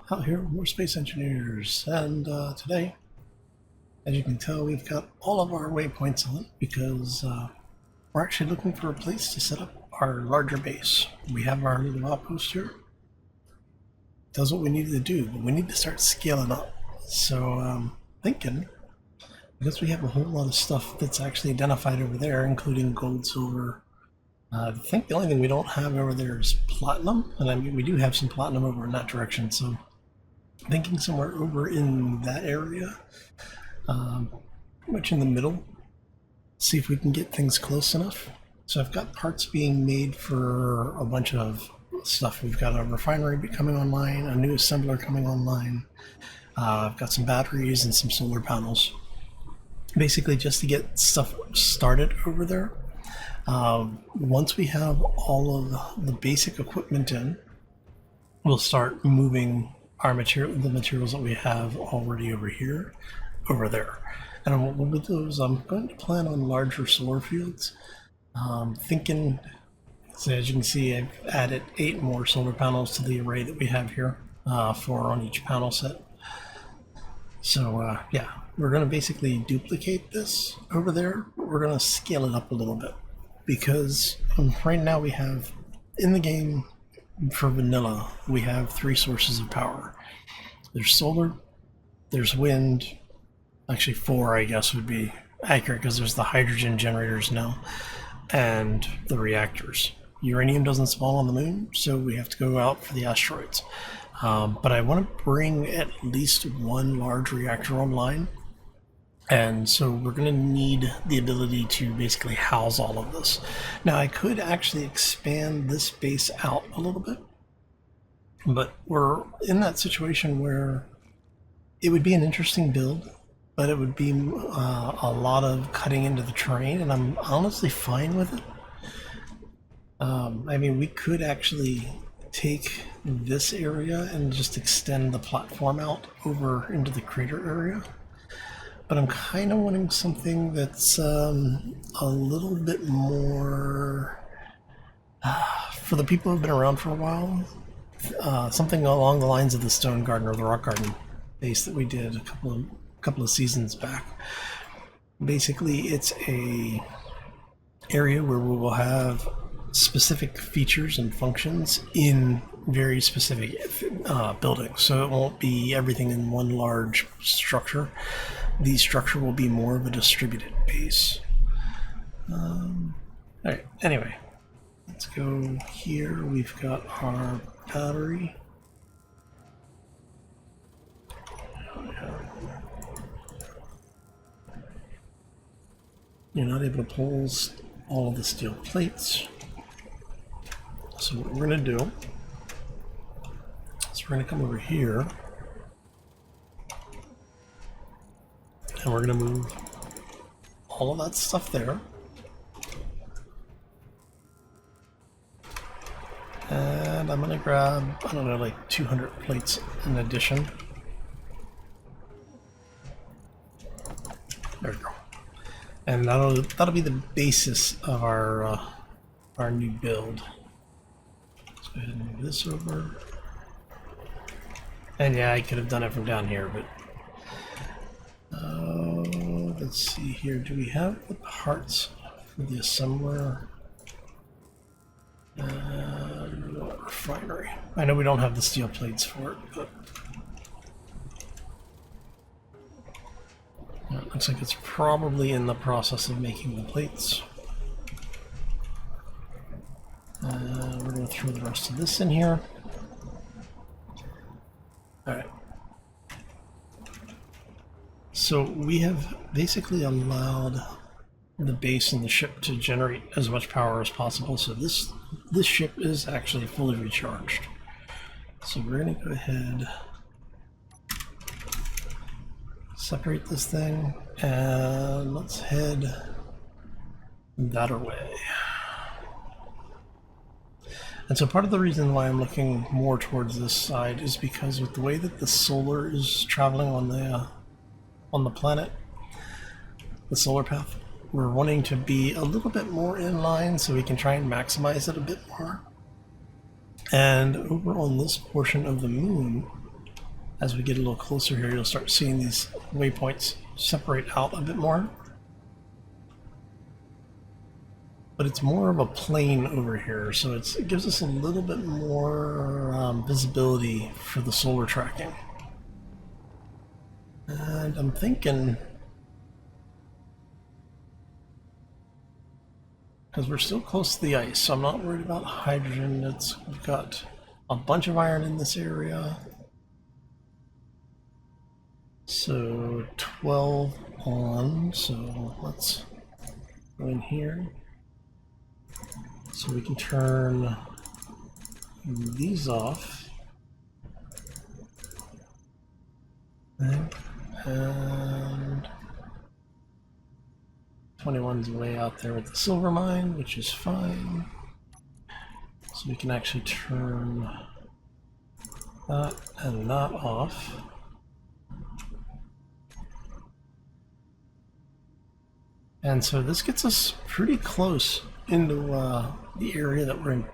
Out here, more space engineers, and today, as you can tell, we've got all of our waypoints on because we're actually looking for a place to set up our larger base. We have our little outpost here. Does what we need to do, but we need to start scaling up. So, thinking, because we have a whole lot of stuff that's actually identified over there, including gold, silver. I think the only thing we don't have over there is platinum, and I mean we do have some platinum over in that direction. So, thinking somewhere over in that area, pretty much in the middle. See if we can get things close enough. So I've got parts being made for a bunch of stuff. We've got a refinery coming online, a new assembler coming online. I've got some batteries and some solar panels. Basically just to get stuff started over there. Once we have all of the basic equipment in, we'll start moving our the materials that we have already over here, over there. And what we'll do is I'm going to plan on larger solar fields. Thinking, so as you can see, I've added 8 more solar panels to the array that we have here, 4 on each panel set. So yeah, we're going to basically duplicate this over there, but we're going to scale it up a little bit. Because right now we have, in the game, for vanilla, we have 3 sources of power. There's solar, there's wind, actually 4 I guess would be accurate because there's the hydrogen generators now, and the reactors. Uranium doesn't spawn on the moon, so we have to go out for the asteroids. But I want to bring at least 1 large reactor online, and so we're going to need the ability to basically house all of this. Now I could actually expand this base out a little bit, but we're in that situation where it would be an interesting build, but it would be a lot of cutting into the terrain, and I'm honestly fine with it. I mean, we could actually take this area and just extend the platform out over into the crater area. But I'm kind of wanting something that's a little bit more, for the people who've been around for a while, something along the lines of the Stone Garden or the Rock Garden base that we did a couple of seasons back. Basically, it's a area where we will have specific features and functions in very specific buildings. So it won't be everything in one large structure. The structure will be more of a distributed base. Alright, anyway, let's go here. We've got our battery. You're not able to pull all of the steel plates. So what we're going to do is we're going to come over here, and we're going to move all of that stuff there. And I'm going to grab, I don't know, like 200 plates in addition. There we go. And that'll be the basis of our new build. Let's go ahead and move this over. And yeah, I could have done it from down here, but let's see here. Do we have the parts for the assembler? Refinery. I know we don't have the steel plates for it, but it looks like it's probably in the process of making the plates. We're going to throw the rest of this in here. Alright. So we have basically allowed the base and the ship to generate as much power as possible. So this ship is actually fully recharged. So we're going to go ahead, separate this thing, and let's head that away. And so part of the reason why I'm looking more towards this side is because with the way that the solar is traveling on the planet, the solar path, we're wanting to be a little bit more in line so we can try and maximize it a bit more. And over on this portion of the moon, as we get a little closer here, you'll start seeing these waypoints separate out a bit more. But it's more of a plane over here, so it gives us a little bit more visibility for the solar tracking. And I'm thinking, because we're still close to the ice, so I'm not worried about hydrogen. We've got a bunch of iron in this area. So 12 on, so let's go in here. So we can turn these off. And 21's way out there with the silver mine, which is fine. So we can actually turn that and that off. And so this gets us pretty close into the area that we're in.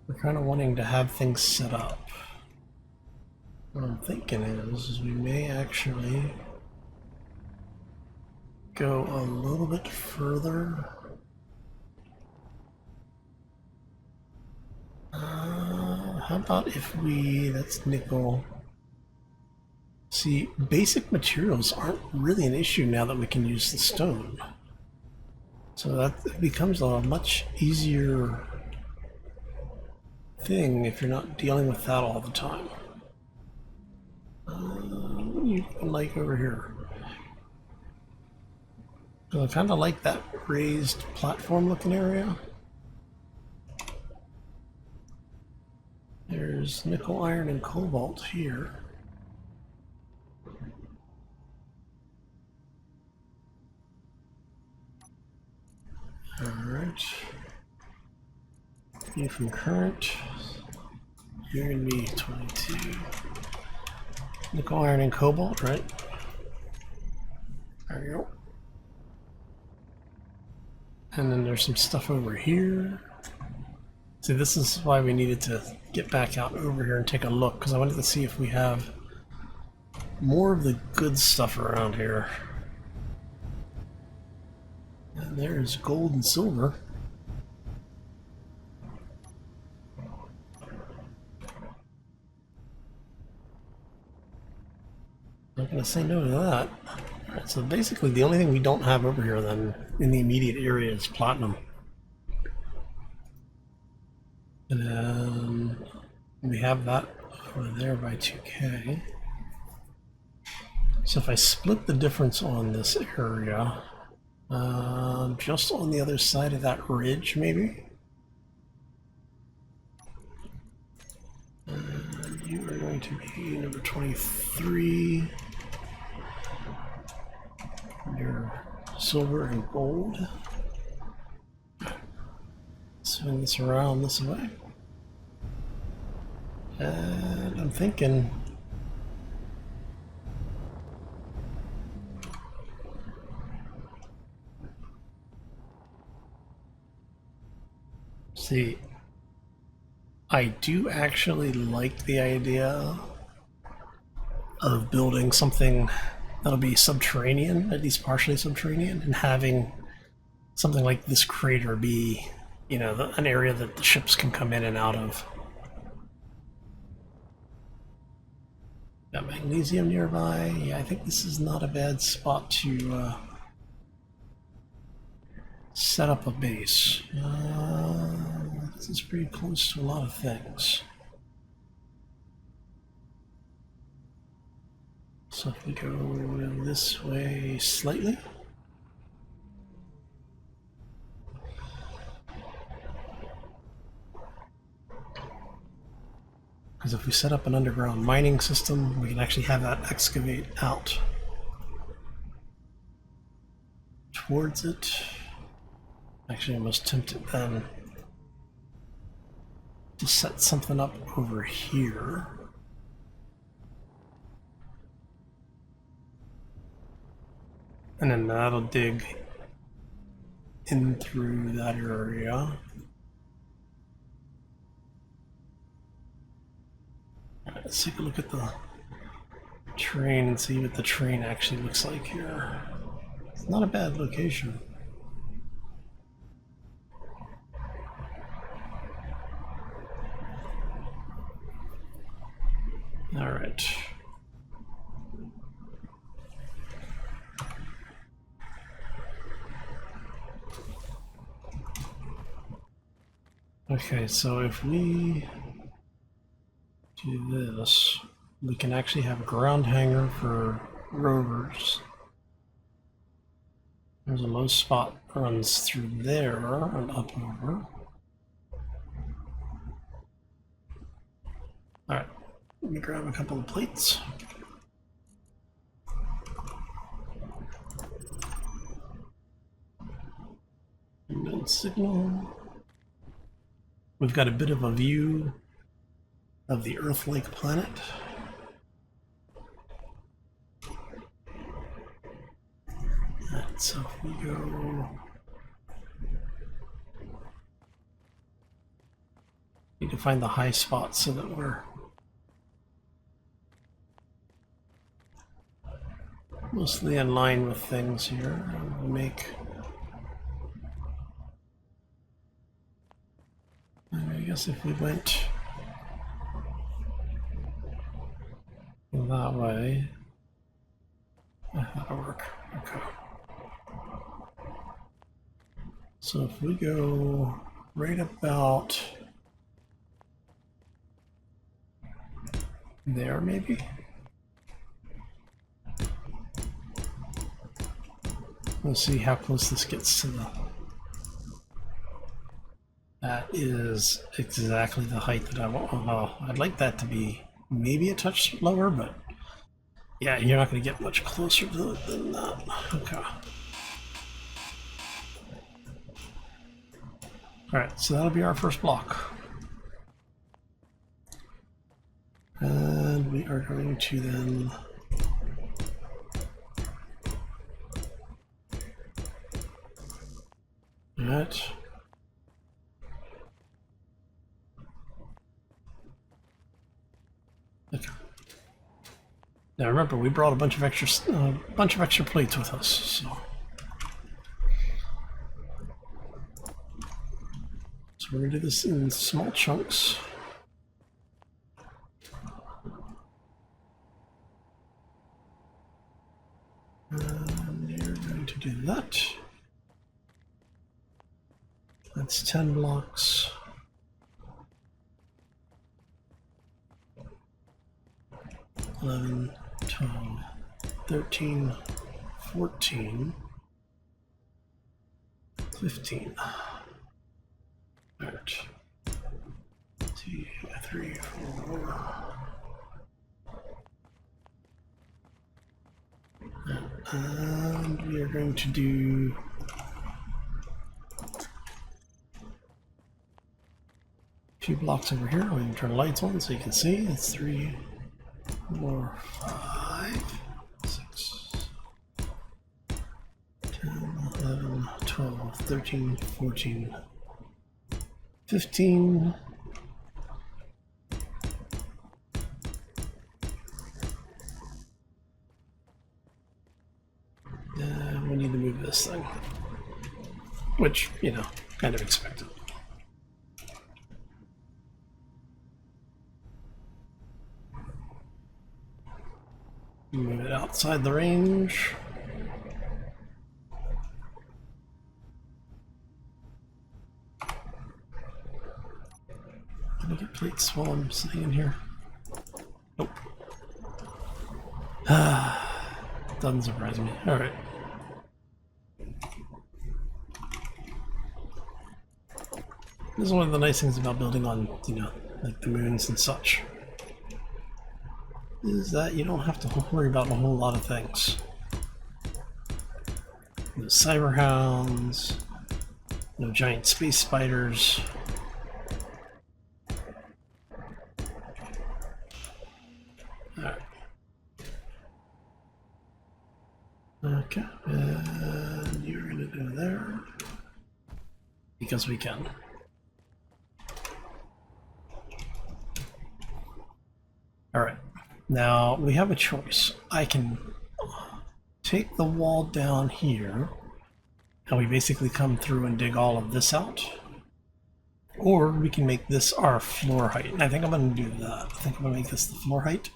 We're kind of wanting to have things set up. What I'm thinking is we may actually go a little bit further. How about if that's nickel. See, basic materials aren't really an issue now that we can use the stone. So that becomes a much easier thing if you're not dealing with that all the time. You can like over here. So I kind of like that raised platform looking area. There's nickel, iron, and cobalt here. Alright. You from current. You're gonna be 22. Nickel, iron, and cobalt, right? There you go. And then there's some stuff over here. See, this is why we needed to get back out over here and take a look, because I wanted to see if we have more of the good stuff around here. And there's gold and silver. Not gonna say no to that. Alright, so basically the only thing we don't have over here then in the immediate area is platinum. And then we have that over there by 2K. So if I split the difference on this area, just on the other side of that ridge maybe. And you are going to be number 23. Your silver and gold. Swing this around this way. And I'm thinking see, I do actually like the idea of building something that'll be subterranean, at least partially subterranean, and having something like this crater be, you know, an area that the ships can come in and out of. Got magnesium nearby. Yeah, I think this is not a bad spot to set up a base. This is pretty close to a lot of things. So if we go this way slightly. Because if we set up an underground mining system, we can actually have that excavate out towards it. Actually, I'm most tempted then to set something up over here. And then that'll dig in through that area. Let's take a look at the train and see what the train actually looks like here. It's not a bad location. All right. Okay, so if we do this, we can actually have a ground hangar for rovers. There's a low spot that runs through there and up over. Alright, let me grab a couple of plates. And then signal. We've got a bit of a view of the Earth-like planet. Alright, so if we go... Need to find the high spot so that we're mostly in line with things here. We'll make... I guess if we went that way, that'll work. Okay. So if we go right about there, maybe? We'll see how close this gets to the... That is exactly the height that I want. I'd like that to be maybe a touch lower, but yeah, you're not going to get much closer to it than that. Okay. Alright, so that'll be our first block. And we are going to then... Alright. Okay. Now remember, we brought a bunch of extra plates with us, so we're gonna do this in small chunks. And you're going to do that. That's 10 blocks. 11, 12, 13, 14, 15. All right. 2, 3, 4. And we are going to do a few blocks over here. We can turn the lights on so you can see. It's 3, 4, 5, 6, 10, 11, 12, 13, 14, 15. And we need to move this thing, which, you know, kind of expected. Move it outside the range. Can I get plates while I'm sitting in here? Nope. Doesn't surprise me. Alright. This is one of the nice things about building on, you know, like the moons and such, is that you don't have to worry about a whole lot of things. No cyber hounds, no giant space spiders. Alright. Okay, and you're gonna do there. Because we can. All right, now we have a choice. I can take the wall down here, and we basically come through and dig all of this out. Or we can make this our floor height. And I think I'm going to do that. I think I'm going to make this the floor height.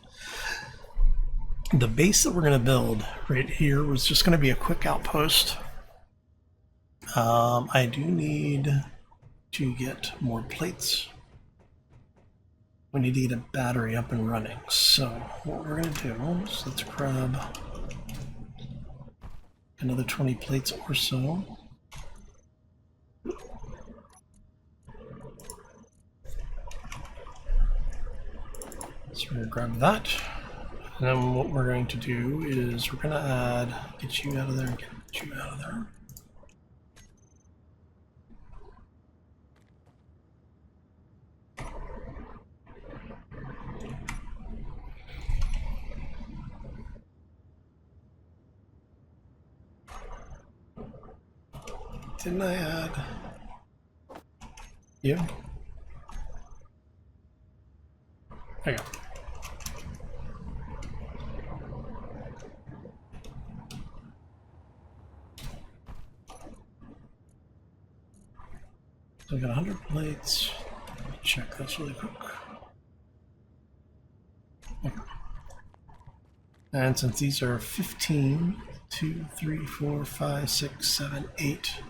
The base that we're going to build right here was just going to be a quick outpost. I do need to get more plates. We need to get a battery up and running. So what we're going to do is let's grab another 20 plates or so. So we're going to grab that. And then what we're going to do is we're going to add, get you out of there, get you out of there. Didn't I add you? There you go. So I got 100 plates. Let me check this really quick. Okay. And since these are 15, 2, 3, 4, 5, 6, 7, 8.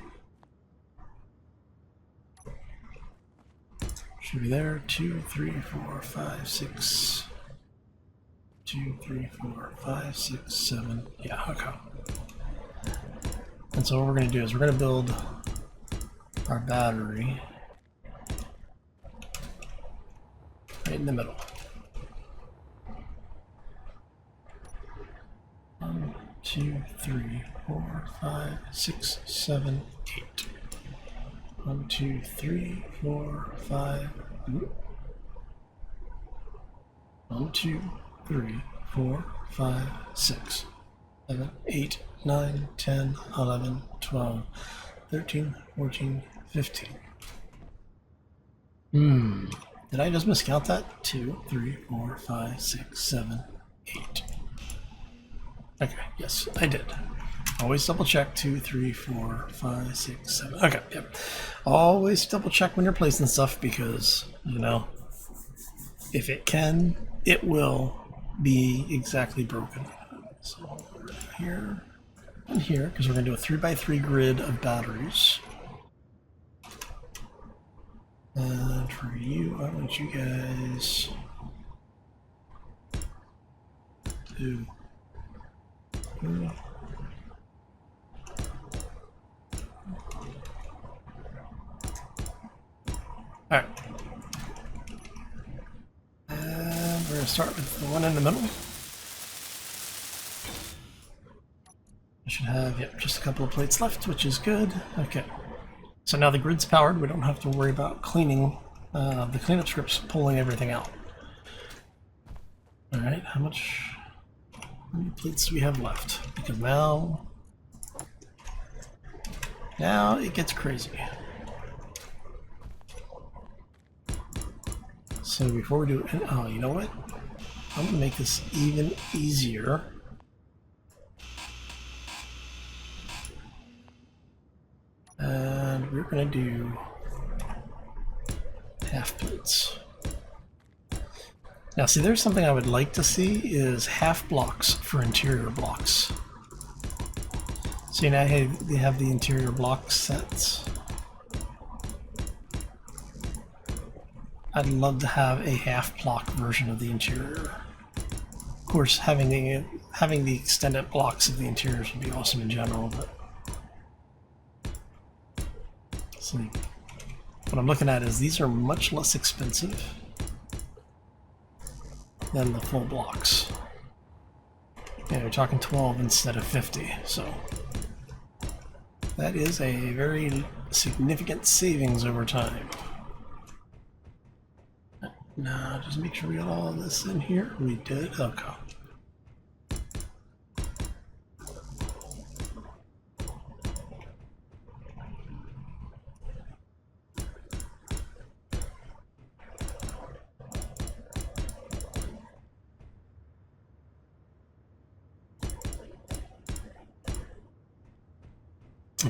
Should be there. 2, 3, 4, 5, 6. 2, 3, 4, 5, 6, 7. Yeah, okay. And so what we're going to do is we're going to build our battery right in the middle. 1, 2, 3, 4, 5, 6, 7, 8. 1, 2, 3, 4, 5. 1, 2, 3, 4, 5, 6, 7, 8, 9, 10, 11, 12, 13, 14, 15. Did I just miscount that? 2, 3, 4, 5, 6, 7, 8. Okay, yes, I did. Always double check. 2, 3, 4, 5, 6, 7. Okay, yep. Always double check when you're placing stuff because, you know, if it can, it will be exactly broken. So here and here, because we're going to do a 3x3 grid of batteries. And for you, I want you guys to Alright. And we're going to start with the one in the middle. I should have, yep, just a couple of plates left, which is good. Okay. So now the grid's powered. We don't have to worry about cleaning the cleanup scripts, pulling everything out. Alright, how many plates do we have left? Because now it gets crazy. So before we do it, oh, you know what? I'm going to make this even easier. And we're going to do half plates. Now see, there's something I would like to see is half blocks for interior blocks. So now they have the interior block sets. I'd love to have a half block version of the interior. Of course, having the extended blocks of the interiors would be awesome in general, but see, what I'm looking at is these are much less expensive than the full blocks. Yeah, we're talking 12 instead of 50, so that is a very significant savings over time. Now, just make sure we got all of this in here. We did. Okay.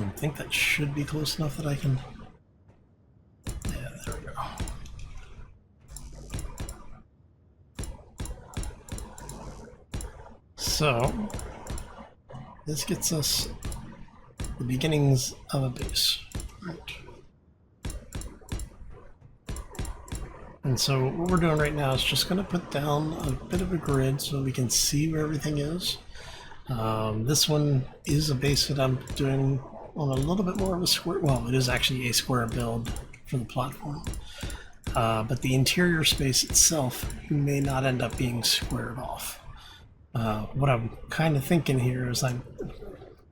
I think that should be close enough that I can... Yeah, there we go. So, this gets us the beginnings of a base. Right. And so what we're doing right now is just going to put down a bit of a grid so we can see where everything is. This one is a base that I'm doing on a little bit more of a square, well, it is actually a square build for the platform. But the interior space itself may not end up being squared off. What I'm kind of thinking here is I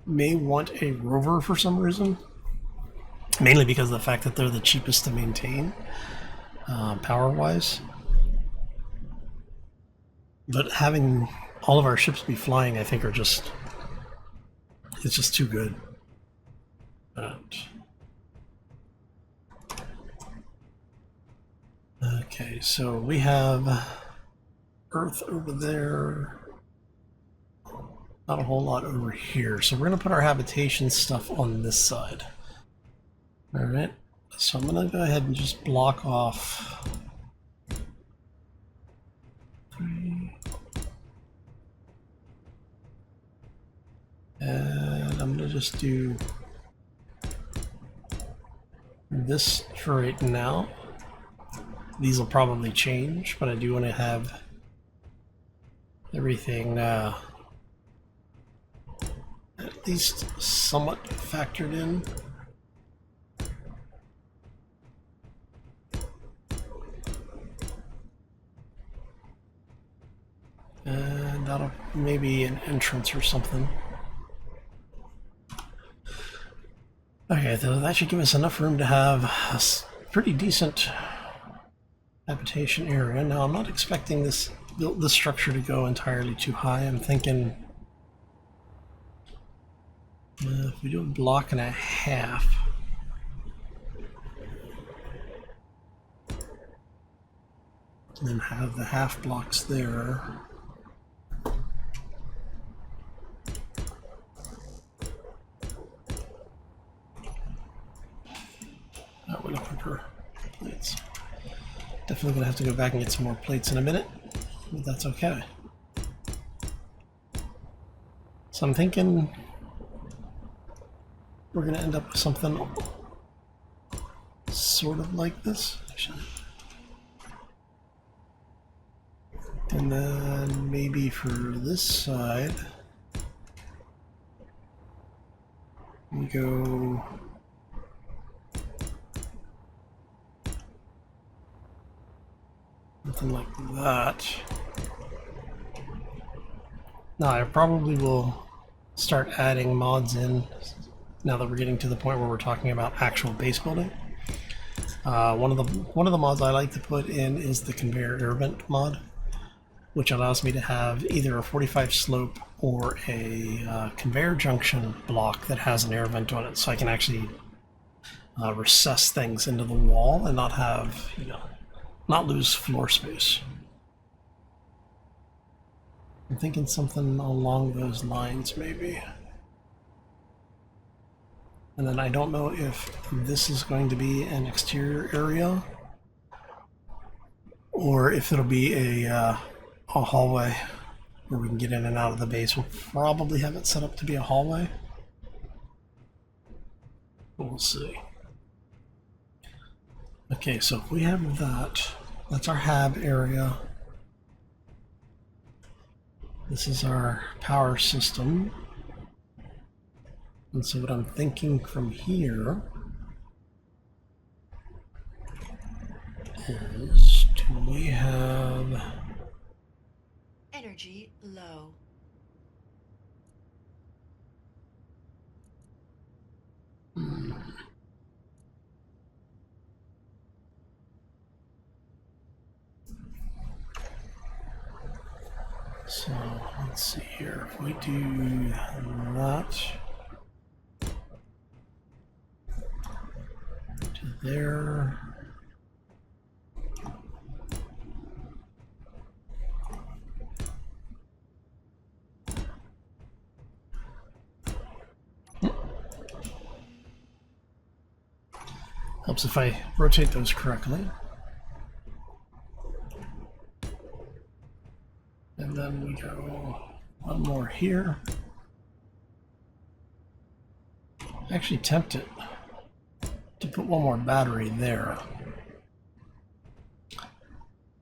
may want a rover for some reason, mainly because of the fact that they're the cheapest to maintain, power-wise. But having all of our ships be flying, I think, it's just too good. Okay, so we have Earth over there. Not a whole lot over here. So we're going to put our habitation stuff on this side. Alright, so I'm going to go ahead and just block off 3. And I'm going to just do this for right now. These will probably change, but I do want to have everything at least somewhat factored in. And that'll maybe an entrance or something. Okay, so that should give us enough room to have a pretty decent habitation area. Now, I'm not expecting this structure to go entirely too high. I'm thinking if we do a block and a half, and then have the half blocks there. Oh, we're looking for plates. Definitely gonna have to go back and get some more plates in a minute, but that's okay. So I'm thinking we're gonna end up with something sort of like this. And then maybe for this side, we go something like that. Now I probably will start adding mods in now that we're getting to the point where we're talking about actual base building. One of the mods I like to put in is the conveyor air vent mod, which allows me to have either a 45 slope or a conveyor junction block that has an air vent on it, so I can actually recess things into the wall and not have, not lose floor space. I'm thinking something along those lines, maybe. And then I don't know if this is going to be an exterior area or if it'll be a hallway where we can get in and out of the base. We'll probably have it set up to be a hallway. We'll see. Okay, so if we have that, that's our hab area. This is our power system. And so what I'm thinking from here is, do we have energy low? So let's see here. If we do that to there. Helps if I rotate those correctly. And then we go one more here. Actually tempted to put one more battery there.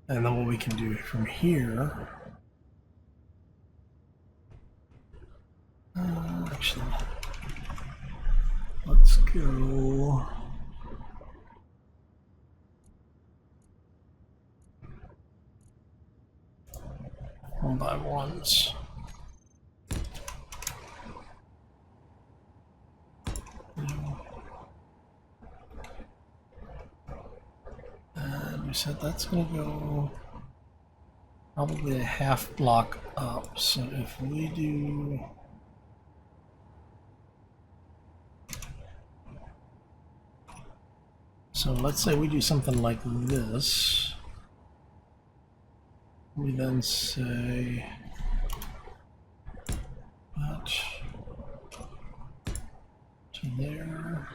And then what we can do from here, actually, let's go one by ones. And we said that's going to go probably a half block up. So if we do so let's say we do something like this. We then say that to there.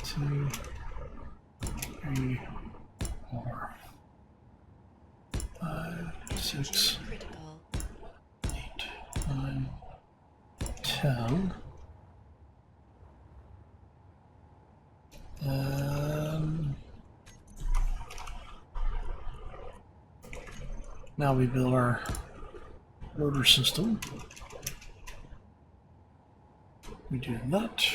Two, three, 4, 5, 6, 8, 9, 10. Now we build our rotor system. We do that.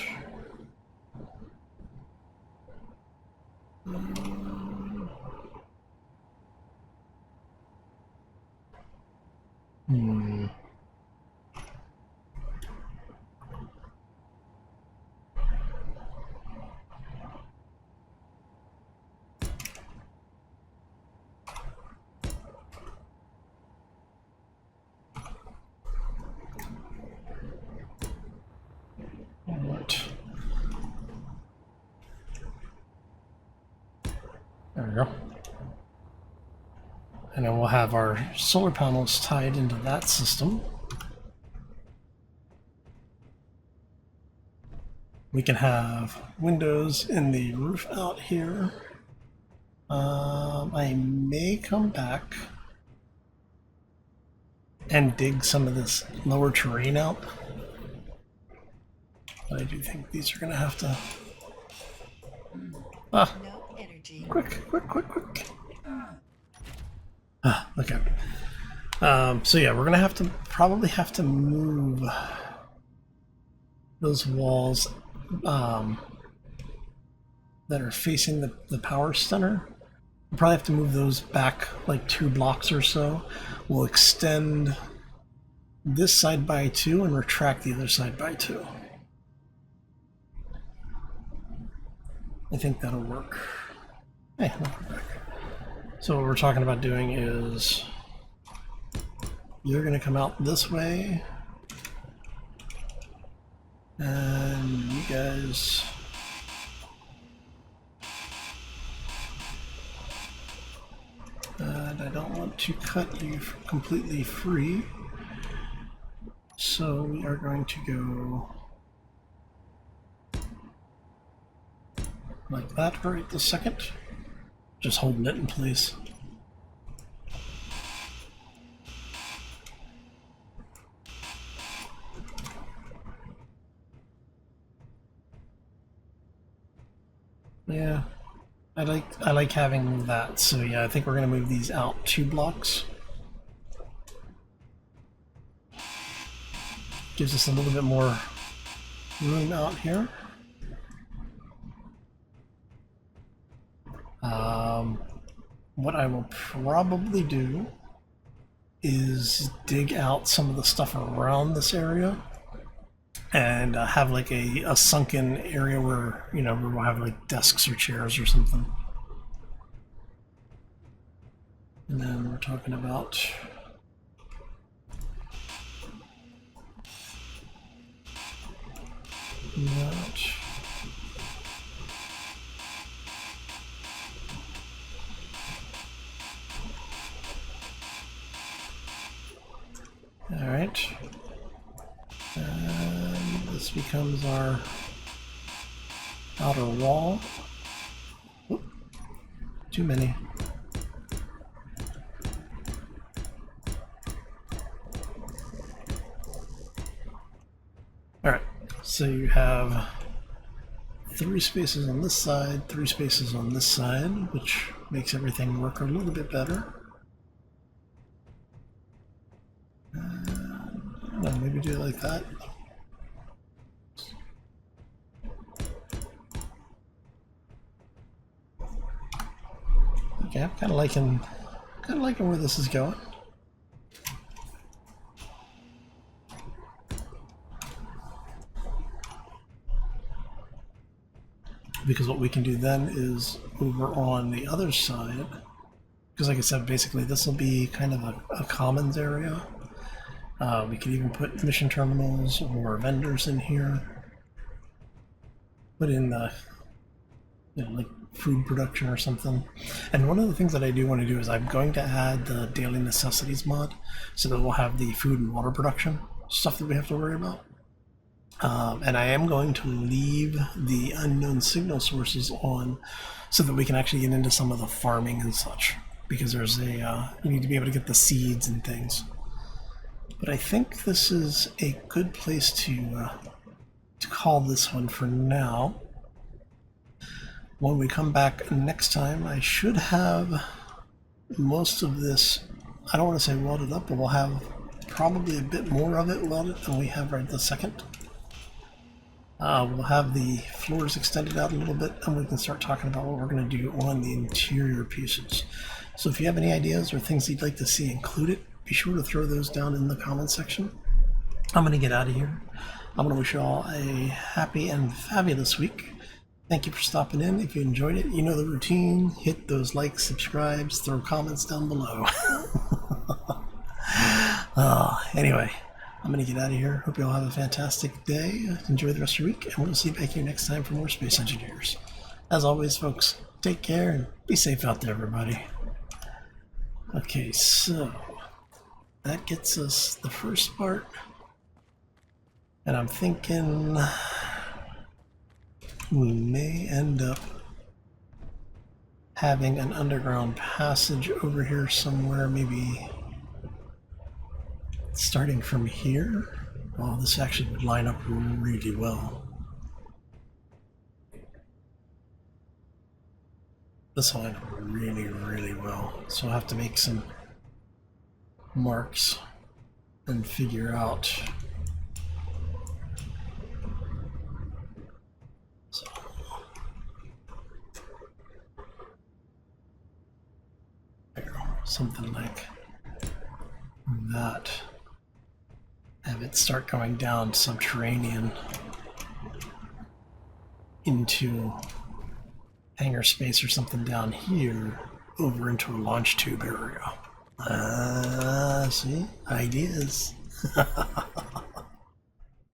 There we go. And then we'll have our solar panels tied into that system. We can have windows in the roof out here. I may come back and dig some of this lower terrain out. But I do think these are going to have to... Quick. Okay. So yeah, we're going to probably have to move those walls that are facing the power center. We'll probably have to move those back like 2 blocks or so. We'll extend this side by 2 and retract the other side by 2. I think that'll work. Hey, welcome back. So what we're talking about doing is you're going to come out this way, and you guys and I don't want to cut you completely free, so we are going to go like that right this second, just holding it in place. Yeah, I like having that. So yeah, I think we're gonna move these out 2 blocks. Gives us a little bit more room out here. What I will probably do is dig out some of the stuff around this area and have like a sunken area where, you know, where we'll have like desks or chairs or something. And then we're talking about that. out. And this becomes our outer wall. Oop, too many. Alright, so you have 3 spaces on this side, 3 spaces on this side, which makes everything work a little bit better. No, maybe do it like that. Okay, I'm kind of liking where this is going. Because what we can do then is over on the other side, because like I said, basically this will be kind of a commons area. We could even put mission terminals or vendors in here. Put in the, like food production or something. And one of the things that I do want to do is I'm going to add the daily necessities mod, so that we'll have the food and water production stuff that we have to worry about. And I am going to leave the unknown signal sources on so that we can actually get into some of the farming and such, because there's a you need to be able to get the seeds and things. But I think this is a good place to call this one for now. When we come back next time, I should have most of this, I don't want to say welded up, but we'll have probably a bit more of it welded than we have right this second. We'll have the floors extended out a little bit, and we can start talking about what we're going to do on the interior pieces. So if you have any ideas or things you'd like to see included, be sure to throw those down in the comments section. I'm going to get out of here. I'm going to wish you all a happy and fabulous week. Thank you for stopping in. If you enjoyed it, you know the routine. Hit those likes, subscribes, throw comments down below. Anyway, I'm going to get out of here. Hope you all have a fantastic day. Enjoy the rest of your week, and we'll see you back here next time for more Space Engineers. As always, folks, take care and be safe out there, everybody. Okay, so that gets us the first part. And I'm thinking we may end up having an underground passage over here somewhere, maybe starting from here. Oh, this actually would line up really well. This will line up really, really well. So I'll have to make some marks and figure out. So, there, something like that. Have it start going down subterranean into hangar space or something down here over into a launch tube area. See? Ideas.